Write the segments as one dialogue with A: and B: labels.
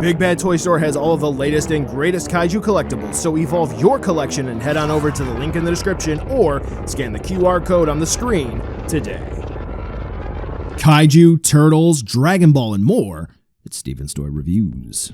A: Big Bad Toy Store has all of the latest and greatest kaiju collectibles, so evolve your collection and head on over to the link in the description or scan the QR code on the screen today.
B: Kaiju, turtles, Dragon Ball, and more. It's Steven's Toy Reviews.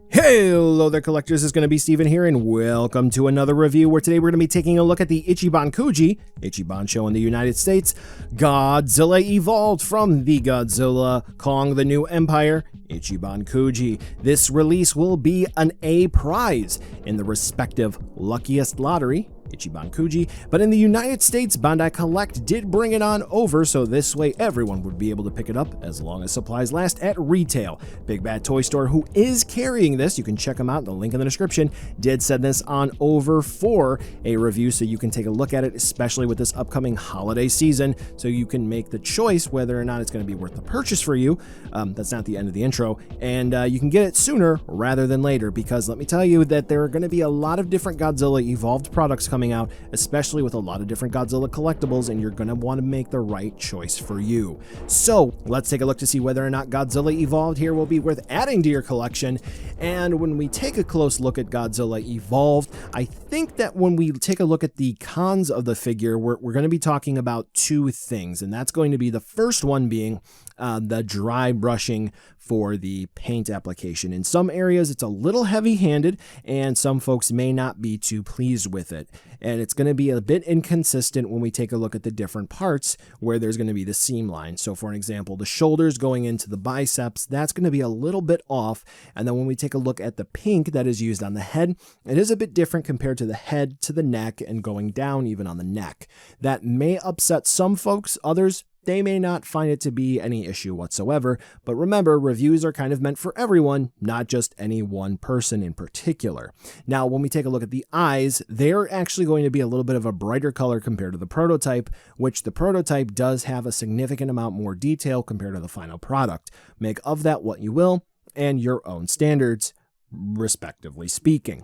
A: Hello there, collectors. It's going to be Steven here, and welcome to another review where today we're going to be taking a look at the Ichiban KUJI, Ichibansho in the United States, Godzilla Evolved from the Godzilla Kong the New Empire, Ichiban KUJI. This release will be an A prize in the respective luckiest lottery, Ichiban KUJI, but in the United States, Bandai Collect did bring it on over, so this way everyone would be able to pick it up as long as supplies last at retail. Big Bad Toy Store, who is carrying this, you can check them out, the link in the description, did send this on over for a review so you can take a look at it, especially with this upcoming holiday season, so you can make the choice whether or not it's going to be worth the purchase for you. That's not the end of the intro, and you can get it sooner rather than later, because let me tell you that there are going to be a lot of different Godzilla Evolved products coming out, especially with a lot of different Godzilla collectibles, and you're going to want to make the right choice for you. So let's take a look to see whether or not Godzilla Evolved here will be worth adding to your collection. And when we take a close look at Godzilla Evolved, I think that when we take a look at the cons of the figure, we're going to be talking about two things, and that's going to be the first one being the dry brushing for the paint application. In some areas it's a little heavy-handed and some folks may not be too pleased with it, and it's going to be a bit inconsistent when we take a look at the different parts where there's going to be the seam line. So for an example, the shoulders going into the biceps, that's going to be a little bit off, and then when we take a look at the pink that is used on the head, it is a bit different compared to the head to the neck and going down even on the neck. That may upset some folks, others they may not find it to be any issue whatsoever, but remember, reviews are kind of meant for everyone, not just any one person in particular. Now, when we take a look at the eyes, they're actually going to be a little bit of a brighter color compared to the prototype, which the prototype does have a significant amount more detail compared to the final product. Make of that what you will, and your own standards, respectively speaking.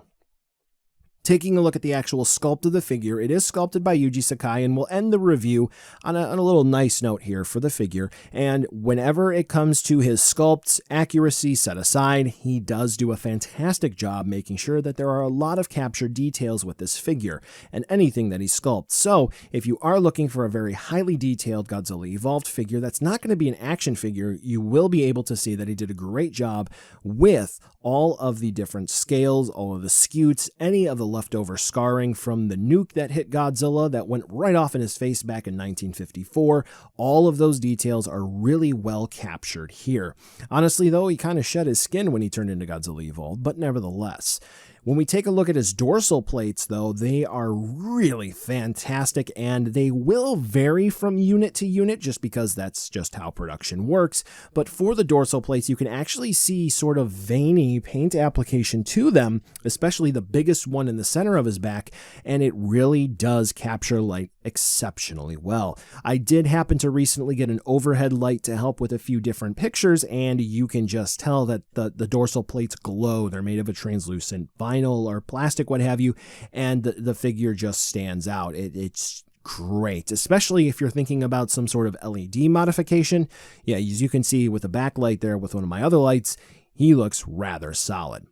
A: Taking a look at the actual sculpt of the figure, it is sculpted by Yuji Sakai, and we'll end the review on a little nice note here for the figure. And whenever it comes to his sculpt's accuracy set aside, he does do a fantastic job making sure that there are a lot of captured details with this figure and anything that he sculpts. So if you are looking for a very highly detailed Godzilla Evolved figure that's not going to be an action figure, you will be able to see that he did a great job with all of the different scales, all of the scutes, any of the leftover scarring from the nuke that hit Godzilla that went right off in his face back in 1954. All of those details are really well captured here. Honestly, though, he kind of shed his skin when he turned into Godzilla Evolved, but nevertheless. When we take a look at his dorsal plates, though, they are really fantastic, and they will vary from unit to unit just because that's just how production works. But for the dorsal plates, you can actually see sort of veiny paint application to them, especially the biggest one in the center of his back, and it really does capture light exceptionally well. I did happen to recently get an overhead light to help with a few different pictures, and you can just tell that the dorsal plates glow. They're made of a translucent vinyl or plastic, what have you, and the figure just stands out. It's great, especially if you're thinking about some sort of LED modification. Yeah, as you can see with the backlight there with one of my other lights, he looks rather solid.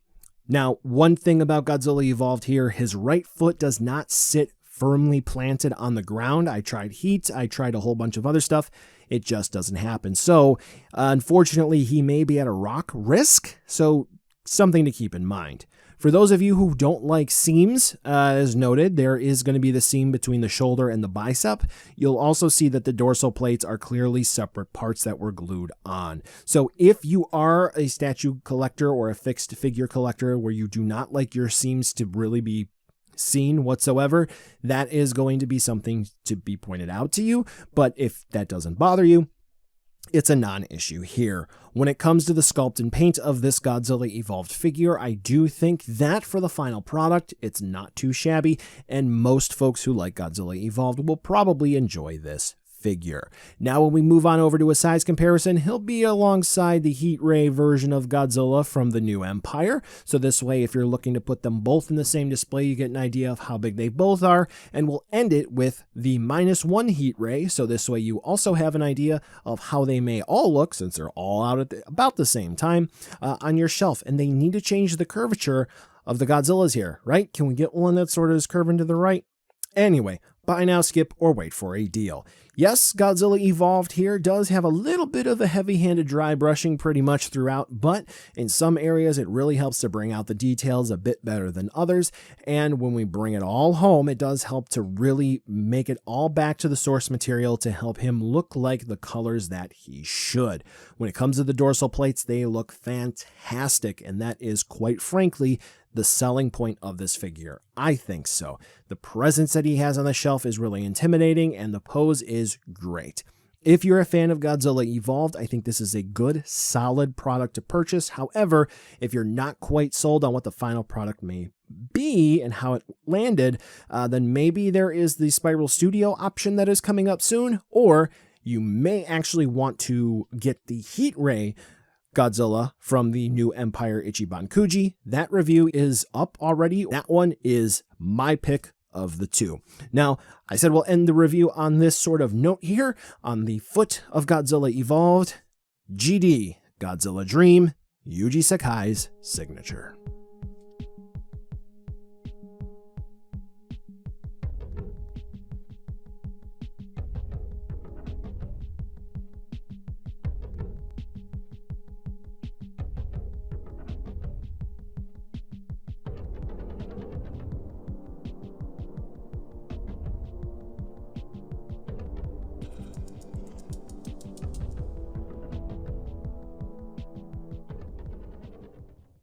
A: Now, one thing about Godzilla Evolved here, his right foot does not sit firmly planted on the ground. I tried heat, I tried a whole bunch of other stuff. It just doesn't happen. So, unfortunately, he may be at a rock risk, so something to keep in mind. For those of you who don't like seams, as noted, there is going to be the seam between the shoulder and the bicep. You'll also see that the dorsal plates are clearly separate parts that were glued on. So if you are a statue collector or a fixed figure collector where you do not like your seams to really be seen whatsoever, that is going to be something to be pointed out to you. But if that doesn't bother you, it's a non-issue here. When it comes to the sculpt and paint of this Godzilla Evolved figure, I do think that for the final product, it's not too shabby, and most folks who like Godzilla Evolved will probably enjoy this figure. Now when we move on over to a size comparison, he'll be alongside the heat ray version of Godzilla from the new Empire. So this way, if you're looking to put them both in the same display, you get an idea of how big they both are. And we'll end it with the -1 heat ray. So this way you also have an idea of how they may all look, since they're all out at about the same time on your shelf. And they need to change the curvature of the Godzillas here, right? Can we get one that sort of is curving to the right? Anyway, buy now, skip, or wait for a deal. Yes, Godzilla Evolved here does have a little bit of a heavy-handed dry brushing pretty much throughout, but in some areas it really helps to bring out the details a bit better than others, and when we bring it all home, it does help to really make it all back to the source material to help him look like the colors that he should. When it comes to the dorsal plates, they look fantastic, and that is, quite frankly, the selling point of this figure. I think so. The presence that he has on the shelf is really intimidating, and the pose is great. If you're a fan of Godzilla Evolved, I think this is a good, solid product to purchase. However, if you're not quite sold on what the final product may be and how it landed, then maybe there is the Spiral Studio option that is coming up soon, or you may actually want to get the Heat Ray Godzilla from the new Empire Ichiban KUJI. That review is up already. That one is my pick of the two. Now, I said we'll end the review on this sort of note here on the foot of Godzilla Evolved. GD, Godzilla Dream, Yuji Sakai's signature.